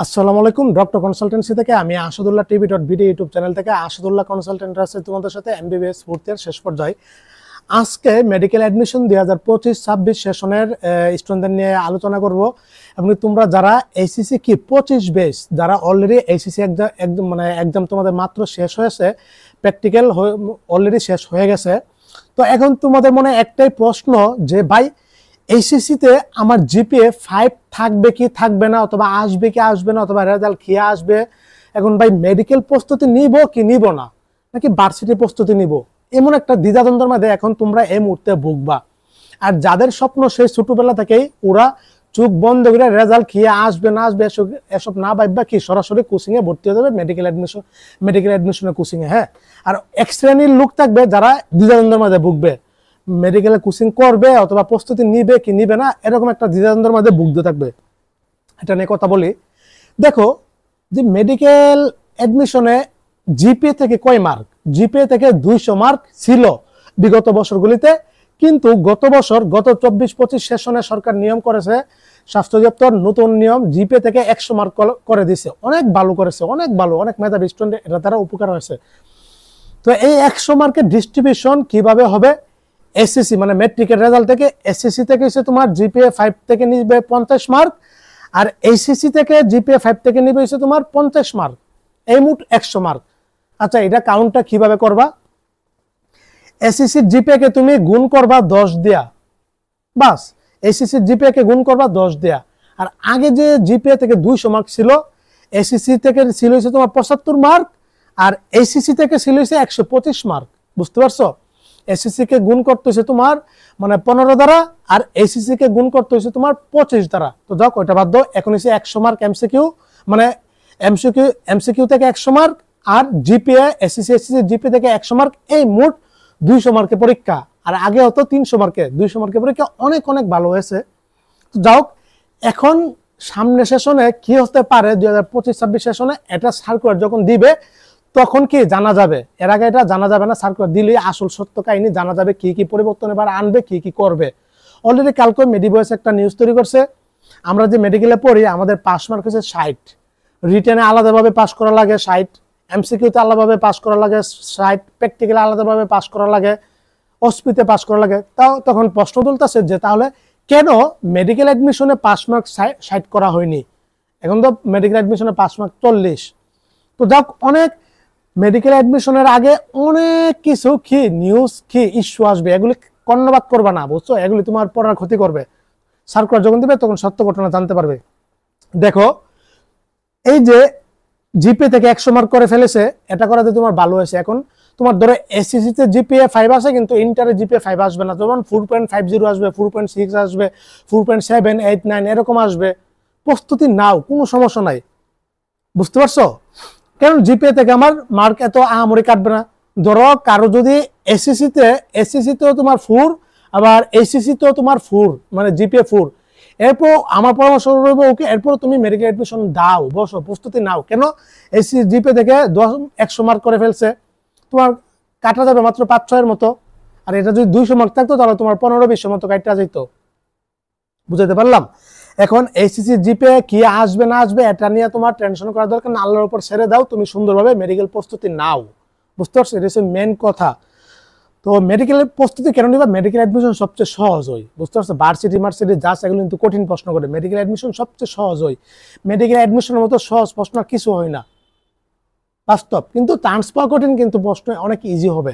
আসসালামু আলাইকুম। Doctor consultancy থেকে আমি আসাদুল্লাহ টিভি.বিডি ইউটিউব চ্যানেল থেকে আসাদুল্লাহ কনসালটেন্ট আছে তোমাদের সাথে এমবিবিএস ভর্তি এর শেষ পর্যায়ে। আজকে মেডিকেল অ্যাডমিশন 2025-26 সেশনের স্টুডেন্টদের নিয়ে আলোচনা করব। এবং তোমরা যারা এইচএসসি কি 25 বেস যারা অলরেডি এইচএসসি একদম এক্সাম তোমাদের মাত্র শেষ হয়েছে, প্র্যাকটিক্যাল অলরেডি শেষ হয়ে গেছে। তো এখন তোমাদের মনে একটাই প্রশ্ন যে ভাই এইচএসসিতে আমার জিপিএ 5 থাকবে কি থাকবে না, অথবা আসবে কি আসবে না, অথবা রেজাল্ট কি আসবে। এখন ভাই মেডিকেল প্রস্তুতি নিব কি নিব না, নাকি ভার্সিটি প্রস্তুতি নিব, এমন একটা দ্বিধাদ্বন্দ্বের মধ্যে এখন তোমরা এই মুহূর্তে ভুগবা। আর যাদের স্বপ্ন সেই ছোটবেলা থেকেই ওরা চোখ বন্ধ করে রেজাল্ট কি আসবে না আসবে এসব না ভাববা কি সরাসরি কোচিং এ ভর্তি হয়ে যাবে মেডিকেল অ্যাডমিশনের কোচিং এ। হ্যাঁ, আর এক শ্রেণীর লোক থাকবে যারা দ্বিধাদ্বন্দ্বের মধ্যে ভুগবে, মেডিকেলে কোচিং করবে অথবা প্রস্তুতি নিবে কি নিবে না, এরকম একটা দ্বিধাদ্বন্দ্বের মধ্যে ভুগতে থাকবে। এটা নিয়ে কথা বলি। দেখো যে মেডিকেল অ্যাডমিশনে জিপিএ থেকে কয় মার্ক, জিপিএ থেকে 200 মার্ক ছিল বিগত বছরগুলিতে, কিন্তু গত 24-25 সেশনে সরকার নিয়ম করেছে, স্বাস্থ্য দপ্তর নতুন নিয়ম জিপিএ থেকে 100 মার্ক করে দিছে। অনেক ভালো করেছে, অনেক ভালো, অনেক মেধাবী স্টুডেন্ট এটা দ্বারা উপকার হয়েছে। তো এই 100 মার্কের ডিস্ট্রিবিউশন কিভাবে হবে, এসএসসি মানে ম্যাট্রিকের রেজাল্ট থেকে এসএসসি থেকে হচ্ছে তোমার জিপিএ 5 থেকে নিবে 50 মার্ক, আর এইচএসসি থেকে জিপিএ 5 থেকে নিবে হচ্ছে তোমার 50 মার্ক, এই মোট 100 মার্ক। আচ্ছা, এটা কাউন্টটা কিভাবে করবা? এসএসসি জিপিএ কে তুমি গুণ করবা 10 দিয়া, বাস এসএসসি জিপিএ কে গুণ করবা 10 দিয়া। আর আগে যে জিপিএ থেকে 200 মার্ক ছিল, এসএসসি থেকে ছিল হচ্ছে তোমার 75 মার্ক, আর এইচএসসি থেকে ছিল হচ্ছে 125 মার্ক। বুঝতে পারছো? এসএসসি কে গুণ করতে হচ্ছে তোমার 15 দ্বারা, আর এইচএসসি কে গুণ করতে হচ্ছে তোমার 25 দ্বারা। তো যাও ওইটা বাদ দাও, এখন হচ্ছে 100 মার্ক এমসিকিউ, মানে এমসিকিউ থেকে 100 মার্ক, আর জিপিএ এসএসসি জিপিএ থেকে 100 মার্ক, এই মোট 200 মার্কের পরীক্ষা। আর আগে হতো 300 মার্কে, 200 মার্কের পরীক্ষা, অনেক অনেক ভালো হয়েছে। তো যাও এখন সামনে সেশনে কি হতে পারে, 2025-26 সেশনে এটা সার্কুলার যখন দিবে তখন কি জানা যাবে। এর আগে এটা জানা যাবে না, সার্কুলার দিলে আসল সত্য কাহিনী জানা যাবে, কি কি পরিবর্তন এবার আনবে, কি কি করবে। অলরেডি কালকে মেডিবয়েস একটা নিউজ তৈরি করছে, আমরা যে মেডিকেলে পড়ি আমাদের পাস মার্ক হচ্ছে 60, রিটেনে আলাদাভাবে পাস করা লাগে 60, এমসিকিউতে আলাদাভাবে পাস করা লাগে 60, প্র্যাকটিক্যালে আলাদাভাবে পাস করা লাগে, অস্পিতে পাস করা লাগে। তাও তখন প্রশ্ন তুলতেছে যে তাহলে কেন মেডিকেল অ্যাডমিশনে পাস মার্ক 60 করা হয়নি, এখন তো মেডিকেল অ্যাডমিশনে পাস মার্ক 40। তো যাক, অনেক মেডিকেল অ্যাডমিশনের আগে অনেক কিছু কি নিউজ কি ইস্যু আসবে, এগুলি কর্ণপাত করবে না, বুঝছো? এগুলি তোমার পড়ার ক্ষতি করবে। সার্কুলার যখন দিবে তখন সত্য ঘটনা জানতে পারবে। দেখো এই যে জিপিএ থেকে 100 মার্ক করে ফেলেছে, এটা করাতে তোমার ভালো হয়েছে। এখন তোমার ধরো এসএসসি তে জিপিএ 5 আসে, কিন্তু ইন্টারে জিপিএ 5 আসবে না, যেমন 4.50 আসবে, 4.6 আসবে, 4.7, 8, 9 এরকম আসবে। প্রস্তুতি নাও, কোনো সমস্যা নাই। বুঝতে পারছো? কারণ জিপিএ থেকে আমার মার্ক এত আহামরি কাটবে না। ধরো কারো যদি এসএসসি তেও তোমার 4, আবার এইচএসসি তেও তোমার 4, মানে জিপিএ 4, এরপর আমার পরামর্শ রইব ওকে, এরপর তুমি মেডিকেল অ্যাডমিশন দাও, বসো, প্রস্তুতি নাও। কেন এসএসসি জিপিএ থেকে 100 মার্ক করে ফেলছে, তোমার কাটা যাবে মাত্র 5-6 মতো। আর এটা যদি 200 মার্ক থাকতো তাহলে তোমার 15-20 মতো কাটা যেত। বুঝাতে পারলাম? এখন এইচএসসি জিপিএ কি আসবে না আসবে এটা নিয়ে তোমার টেনশন করার দরকার না, আল্লাহর উপর ছেড়ে দাও, তুমি সুন্দরভাবে মেডিকেল প্রস্তুতি নাও। বুঝতে পারছো? এটা হচ্ছে মেন কথা। তো মেডিকেলের প্রস্তুতি কেন নিবা? মেডিকেল অ্যাডমিশন সবচেয়ে সহজ হয়। বুঝতে পারছো? ভার্সিটি জাস্ট এগুলো কিন্তু কঠিন প্রশ্ন করে, মেডিকেল অ্যাডমিশন সবচেয়ে সহজ হয়। মেডিকেল অ্যাডমিশনের মতো সহজ প্রশ্ন কিছু হয় না, বাস্তব। কিন্তু ট্রান্সফার কঠিন, কিন্তু প্রশ্ন অনেক ইজি হবে।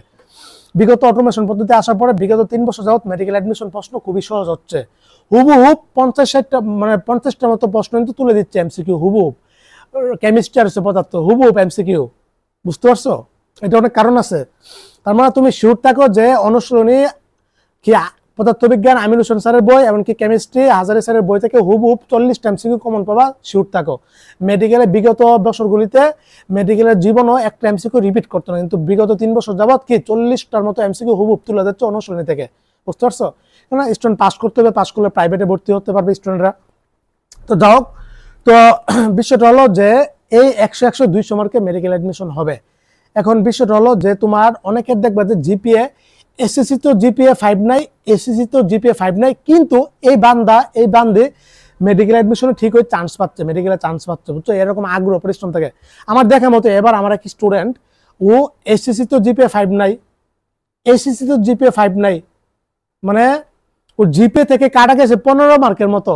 বিগত অটোমেশন পদ্ধতি আসার পরে বিগত 3 বছর যাবত মেডিকেল অ্যাডমিশন প্রশ্ন খুবই সহজ হচ্ছে। হুবহুব 50-60টা মানে 50টার মতো প্রশ্ন কিন্তু তুলে দিচ্ছে এমসিকিউ, হুবহুব। কেমিস্ট্রি আর হচ্ছে পদার্থ, হুবহুব এমসিকিউ। বুঝতে পারছো? এটা অনেক কারণ আছে। তার মানে তুমি শিওর থাকো যে অনুশীলনী কি পদার্থবিজ্ঞান আমির হোসেন স্যারের বই, এমনকি কেমিস্ট্রি হাজারি স্যারের বই থেকে হুবহুব 40টা এমসিকিউ কমন পাবা, শিওর থাকো। মেডিকেলে বিগত বছরগুলিতে মেডিকেলের জীবনও একটা এমসিকিউ রিপিট করতো না, কিন্তু বিগত 3 বছর যাবত কি 40টার মতো এমসিকিউ হুবহুব তুলে দিচ্ছে অনুশীলনী থেকে। বুঝতে পারছো? কেন স্টুডেন্ট পাস করতে হবে, পাস করলে প্রাইভেটে ভর্তি হতে পারবে স্টুডেন্টরা। তো যাও, তো বিষয়টা হলো যে এই 100-200 মার্কে মেডিকেল অ্যাডমিশন হবে। এখন বিষয়টা হলো যে তোমার অনেকের দেখবে যে জিপিএ এসএসসি তো জিপিএ 5 নাই, এসএসসি তো জিপিএ 5 নাই, কিন্তু এই বান্দে মেডিকেল অ্যাডমিশনে ঠিক ওই চান্স পাচ্ছে, মেডিকেলে চান্স পাচ্ছে, বুঝছো, এরকম আগ্রহ পরিশ্রম থাকে। আমার দেখা মতো এবার আমার এক স্টুডেন্ট, ও এসএসসি তো জিপিএ 5 নাই, এসএসসি তো জিপিএ 5 নাই, মানে ও জিপিএ থেকে কাটা গেছে 15 মার্কের মতো।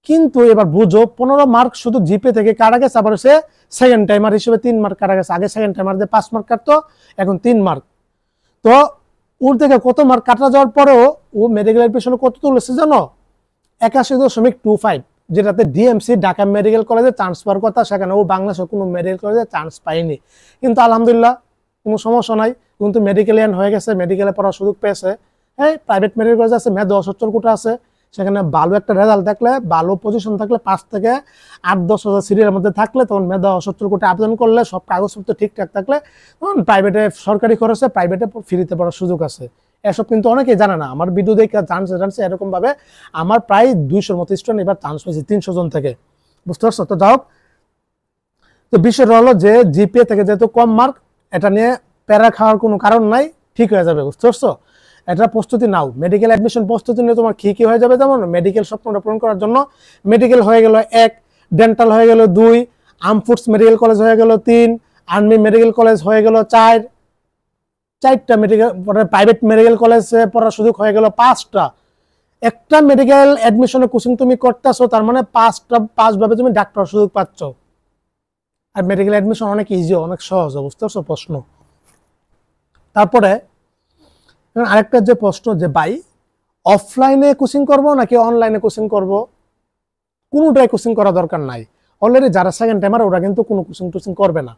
কিন্তু এবার বুঝো 15 মার্ক শুধু জিপিএ থেকে কাটা গেছে, আবার সে সেকেন্ড টাইমার হিসেবে 3 মার্ক কাটা গেছে। আগে সেকেন্ড টাইমার দিয়ে 5 মার্ক কাটতো, এখন 3 মার্ক। তো ওর থেকে কত মার্ক কাটা যাওয়ার পরেও ও মেডিকেল অ্যাডমিশনে কত তুলেছে জানো? 81.25, যেটাতে ডিএমসি ঢাকা মেডিকেল কলেজে চান্স পাওয়ার কথা, সেখানে ও বাংলাদেশে কোনো মেডিকেল কলেজে চান্স পায়নি। কিন্তু আলহামদুলিল্লাহ কোনো সমস্যা নাই, কিন্তু মেডিকেলিয়ান হয়ে গেছে, মেডিকেলে পড়ার সুযোগ পেয়েছে। হ্যাঁ, প্রাইভেট মেডিকেল কলেজ আছে, মেধা অসচ্ছল কোটা আছে, সেখানে ভালো একটা রেজাল্ট থাকলে, ভালো পজিশন থাকলে, 5 থেকে 8-10 হাজার সিরিয়ালের মধ্যে থাকলে, তখন মেধা অসচ্ছল কোটা আবেদন করলে, সব কাগজপত্র ঠিকঠাক থাকলে তখন প্রাইভেটে, সরকারি খরচে প্রাইভেটে ফ্রিতে পড়ার সুযোগ আছে। এসব কিন্তু অনেকেই জানে না। আমার ভিডিও দেখে জানছে এরকম ভাবে আমার প্রায় 200-র মতো স্টুডেন্ট এবার চান্স পেয়েছে 300 জন থেকে, বুঝতে পারছো? তো যাই হোক, তো বিষয়টা হলো যে জিপিএ থেকে যেহেতু কম মার্ক, এটা নিয়ে প্যারা খাওয়ার কোনো কারণ নাই, ঠিক হয়ে যাবে, বুঝতে পারছো? এটা প্রস্তুতি নাও, মেডিকেল অ্যাডমিশন প্রস্তুতি নিয়ে তোমার কি হয়ে যাবে। যেমন মেডিকেল স্বপ্নটা পূরণ করার জন্য মেডিকেল হয়ে গেল 1, ডেন্টাল হয়ে গেল 2, আর্ম ফোর্স মেডিকেল কলেজ হয়ে গেল 3, আর্মি মেডিকেল কলেজ হয়ে গেল 4টা মেডিকেল, প্রাইভেট মেডিকেল কলেজে পড়ার সুযোগ হয়ে গেল 5টা। একটা মেডিকেল অ্যাডমিশনে কোচিং তুমি করতেছো, তার মানে 5 ভাবে তুমি ডাক্তার সুযোগ পাচ্ছ। আর মেডিকেল অ্যাডমিশন অনেক ইজি, অনেক সহজ, বুঝতে পারছো প্রশ্ন? তারপরে আরেকটা যে প্রশ্ন, যে ভাই অফলাইনে কোচিং করব নাকি অনলাইনে কোচিং করব? কোনোটাই কোচিং করা দরকার নাই। অলরেডি যারা সেকেন্ড টাইমার ওরা কিন্তু কোনো কোচিং টোচিং করবে না।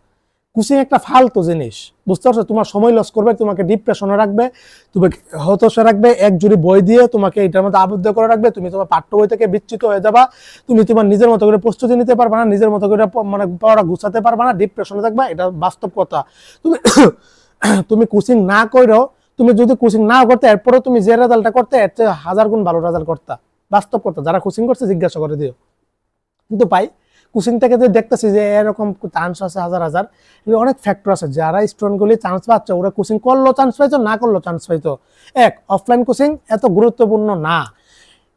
কোচিং একটা ফালতু জিনিস, বুঝতে পারছো? তোমার সময় লস করবে, তোমাকে ডিপ্রেশনে রাখবে, তোমাকে হতাশা রাখবে, এক জুড়ি বই দিয়ে তোমাকে এটার মধ্যে আবদ্ধ করে রাখবে, তুমি তোমার পাঠ্য বই থেকে বিচ্যুত হয়ে যাবা, তুমি তোমার নিজের মতো করে প্রস্তুতি নিতে পারবে না, নিজের মতো করে মানে পড়া গুছাতে পারবে না, ডিপ্রেশনে থাকবা, এটা বাস্তব কথা। তুমি তুমি কোচিং না করো, তুমি যদি কোচিং না করতে এরপরে তুমি যে রেজাল্টটা করতে, এর চেয়ে 1000 গুণ ভালো রেজাল্ট করতা, বাস্তব কথা। যারা কোচিং করছে জিজ্ঞাসা করে দিও। কিন্তু পাই কোচিং থেকে যে দেখতেছি যে এরকম চান্স আছে হাজার হাজার, অনেক ফ্যাক্টর আছে। যারা স্টুডেন্টগুলি চান্স পাচ্ছে, ওরা কোচিং করলো চান্স পাইতো, না করলো চান্স পাইতো। অফলাইন কোচিং এত গুরুত্বপূর্ণ না।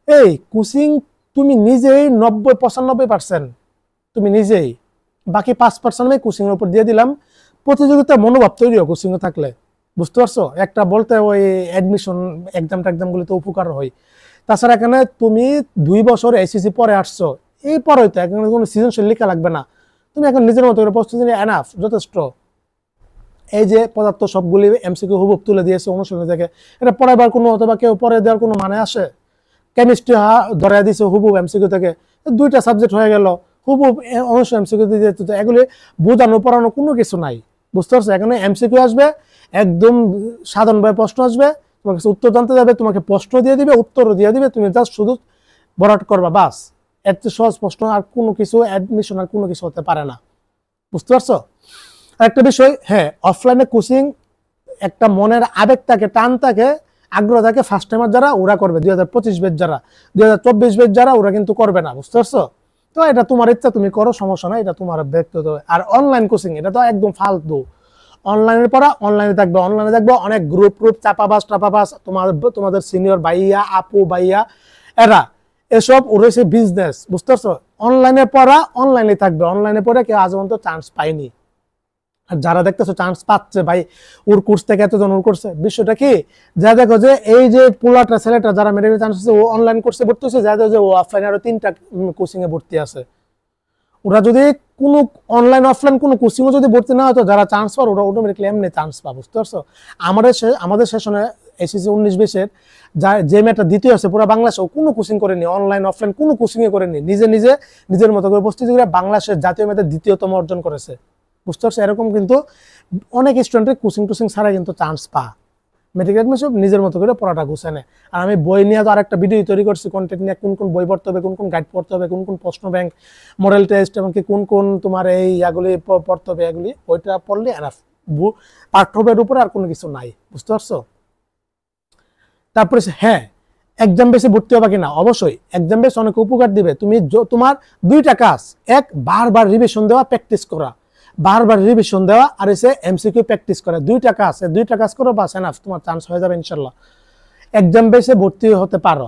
এই কোচিং তুমি নিজেই 90-95% তুমি নিজেই, বাকি 5% আমি কোচিং এর উপর দিয়ে দিলাম। প্রতিযোগিতার মনোভাব তৈরি হয় কোচিং এ থাকলে, বুঝতে পারছো? একটা বলতে ওই অ্যাডমিশন এক্সামগুলিতে উপকার হয়। তাছাড়া এখানে তুমি 2 বছর এসএসসি পরে আসছো, এই পরে তো এখানে কোনো সৃজনশীল লেখা লাগবে না, তুমি এখন নিজের মতো করে প্রস্তুতি নিয়ে এনাফ, যথেষ্ট। এই যে পদার্থ সবগুলি এমসিকিউ হুবহুব তুলে দিয়েছে অনুশীলনী থেকে, এটা পড়াবার কোনো, অথবা কেউ পরে দেওয়ার কোনো মানে আসে? কেমিস্ট্রি ধরে দিয়েছে হুবহুব এমসিকিউ থেকে, 2টা সাবজেক্ট হয়ে গেল, হুবহুব অনুশীলনী এমসিকিউ দিয়ে দিতে। এগুলি বোঝানো পড়ানো কোনো কিছু নাই, বুঝতে পারছো? এখানে এমসিকিউ আসবে, একদম সাধারণভাবে প্রশ্ন আসবে, তোমার কাছে উত্তর জানতে যাবে, তোমাকে প্রশ্ন দিয়ে দিবে, উত্তরও দিয়ে দিবে, তুমি জাস্ট শুধু ভরাট করবা, বাস। এর চেয়ে সহজ প্রশ্ন আর কোনো কিছু অ্যাডমিশন আর কোনো কিছু হতে পারে না, বুঝতে পারছো? আরেকটা বিষয়, হ্যাঁ, অফলাইনে কোচিং একটা মনের আবেগ থাকে, টান থাকে, আগ্রহ থাকে। ফার্স্ট টাইমার যারা ওরা করবে, 2025 ব্যাচ যারা, 2024 ব্যাচ যারা, ওরা কিন্তু করবে না, বুঝতে পারছো? তো এটা তোমার ইচ্ছা, তুমি করো, সমস্যা নাই, এটা তোমার ব্যক্তিগত। আর অনলাইন কোচিং এটা তো একদম ফালতু। অনলাইনের পড়া অনলাইনে থাকবে, অনলাইনে থাকবে অনেক গ্রুপ টাপাবাস, তোমাদের সিনিয়র ভাইয়া, আপু ভাইয়া, এরা এসব রয়েছে বিজনেস, বুঝতে পারছো? অনলাইনে পড়া অনলাইনে থাকবে, অনলাইনে পড়ে কেউ আজ পর্যন্ত চান্স পায়নি। আর যারা দেখতেছো চান্স পাচ্ছে, ভাই ওর কোর্স থেকে এতজন ওর করছে, বিষয়টা কি? যা দেখো যে এই যে পোলাটা ছেলেটা যারা মেডিকেল চান্স আছে, ও অনলাইন কোর্সে ভর্তি হচ্ছে, যা দেখো যে ও অফলাইনে আরো 3টা কোচিং এ ভর্তি আছে। ওরা যদি কোনো অনলাইন অফলাইন কোনো কোচিংও যদি ভর্তি না হতো, যারা চান্স পায় ওরা অটোমেটিক্যালি এমনি চান্স পায়, বুঝতে পারছো? আমাদের সেশনে এসএসসি 19-20-এর যে মেয়েটা দ্বিতীয় আছে পুরো বাংলাদেশে, কোনো কোচিং করেনি, অনলাইন অফলাইন কোনো কোচিংই করেনি, নিজের মতো করে প্রস্তুতি করে বাংলাদেশের জাতীয় মেয়েদের 2য়তম অর্জন করেছে, বুঝতে পারছো? এরকম কিন্তু অনেক স্টুডেন্টের কোচিং টোচিং ছাড়া কিন্তু চান্স পা। মেডিকেল অ্যাডমিশন নিজের মতো করে পড়াটা গুছায়। আর আমি বই নিয়ে তো আরেকটা ভিডিও তৈরি করছি, কন্টেন্ট নিয়ে, কোন কোন বই পড়তে হবে, কোন কোন গাইড পড়তে হবে, কোন কোন প্রশ্ন ব্যাংক, মডেল টেস্ট, এমনকি কোন কোন তোমার এই ইয়াগুলি পড়তে হবে, এগুলি ওইটা পড়লে এনাফ। পাঠ্য বইয়ের উপরে আর কোনো কিছু নাই, বুঝতে পারছো? তারপরে হ্যাঁ, এক্সাম বেসে ভর্তি হবা কিনা? অবশ্যই এক্সাম বেস অনেক উপকার দিবে। তুমি তোমার 2টা কাজ, এক বারবার রিভিশন দেওয়া, প্র্যাকটিস করা, বারবার রিভিশন দেওয়া, আর এসে এমসিকিউ প্র্যাকটিস করা, 2টা কাজ করো, বাস এনাফ, তোমার চান্স হয়ে যাবে ইনশাল্লাহ। এক্সাম বেসে ভর্তি হতে পারো,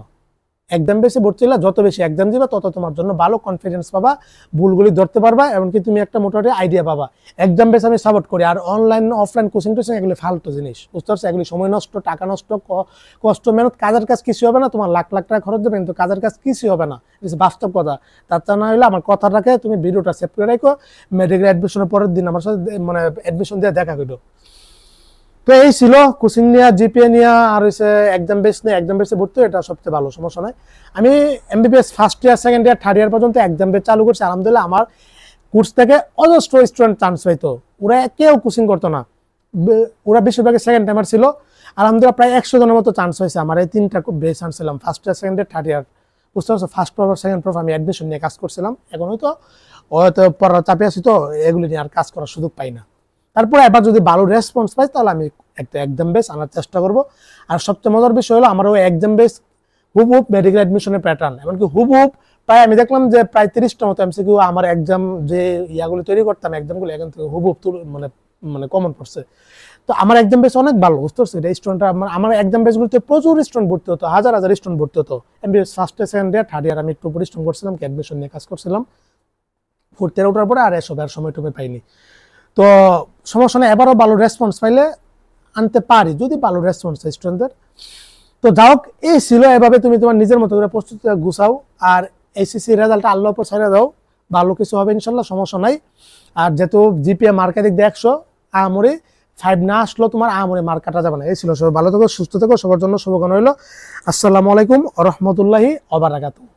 এক্সাম বেসে ভর্তি হলে যত বেশি এক্সাম দিবা তত তোমার জন্য ভালো কনফিডেন্স পাবা, ভুলগুলি ধরতে পারবা, এমনকি তুমি একটা মোটামুটি আইডিয়া পাবা। এক্সাম বেস আমি সাপোর্ট করি। আর অনলাইন অফলাইন কোচিং টোচিং এগুলি ফালতু জিনিস, বুঝতে পারছো? এগুলি সময় নষ্ট, টাকা নষ্ট, কষ্ট মেহনত, কাজের কাজ কিছু হবে না, তোমার লাখ লাখ টাকা খরচ দেবে কিন্তু কাজের কাজ কিছু হবে না, বাস্তব কথা। তার না হলে আমার কথা রাখে তুমি ভিডিওটা সেভ করে রাখো, মেডিকেল অ্যাডমিশনের পরের দিন আমার সাথে মানে অ্যাডমিশন দিয়ে দেখা করো। তো এই ছিল কোচিং নিয়ে, জিপিএ নিয়ে, আর হচ্ছে এক্সাম বেস নিয়ে। এক্সাম বেসে ভর্তি এটা সবচেয়ে ভালো, সমস্যা নাই। আমি MBBS first year, second year, third year পর্যন্ত এক্সাম বেস চালু করছি। আলহামদুলিল্লাহ আমার কোর্স থেকে অজস্র স্টুডেন্ট চান্স পাইতো, ওরা কেউ কোচিং করতো না, ওরা বেশিরভাগ সেকেন্ড টাইমার ছিল। আলহামদুলিল্লাহ প্রায় 100 জনের মতো চান্স হয়েছে। আমার এই 3টা বেস আনছিলাম, first year, second year, third year, বুঝতে পারছো? ফার্স্ট প্রভাব, সেকেন্ড প্রভাব আমি অ্যাডমিশন নিয়ে কাজ করছিলাম। এখন হয়তো পড়ার চাপে আছি, তো এগুলি নিয়ে আর কাজ করার সুযোগ পাই না। তারপরে এবার যদি ভালো রেসপন্স পাই তাহলে আমি একটা এক্সাম বেস আনার চেষ্টা করব। আর সবচেয়ে মজার বিষয় হলো আমার ওই এক্সাম বেস হুবহুব মেডিকেল অ্যাডমিশনের প্যাটার্ন, এমনকি হুবহুব প্রায় আমি দেখলাম যে প্রায় 30টা মতো এমসিকিউ আমার এক্সাম যে ইয়াগুলো তৈরি করতাম এক্সামগুলো এখান থেকে হুবহুব মানে মানে কমন পড়ছে। তো আমার এক্সাম বেস অনেক ভালো, বুঝতে পারছি? এটা স্টুডেন্ট আমার এক্সাম বেসগুলোতে প্রচুর স্টুডেন্ট ভর্তি হতো, হাজার হাজার স্টুডেন্ট ভর্তি হতো। MBBS first year, second year, third year আমি একটু পরিশ্রম করছিলাম, কি অ্যাডমিশন নিয়ে কাজ করছিলাম। ফোর্থ ইয়ার ওঠার পরে আর এসব আর সময় টমে পাইনি। তো সমস্যা নেই, এবারও ভালো রেসপন্স পাইলে আনতে পারি যদি ভালো রেসপন্স হয় স্টুডেন্টদের। তো যাই হোক, এই ছিল। এভাবে তুমি তোমার নিজের মতো করে প্রস্তুতি গুছাও, আর এইচএসসি রেজাল্টটা আল্লাহর উপর ছেড়ে দাও, ভালো কিছু হবে ইনশাল্লাহ, সমস্যা নাই। আর যেহেতু জিপিএ মার্ক দিক দিয়ে 100, আহামরি 5 না আসলো তোমার আহামরি মার্ক কাটা যাবে না। এই ছিল। সবাই ভালো থেকো, সুস্থ থেকো, সবার জন্য শুভকামনা রইল। আসসালামু আলাইকুম ওয়া রাহমাতুল্লাহি ওয়া বারাকাতুহু।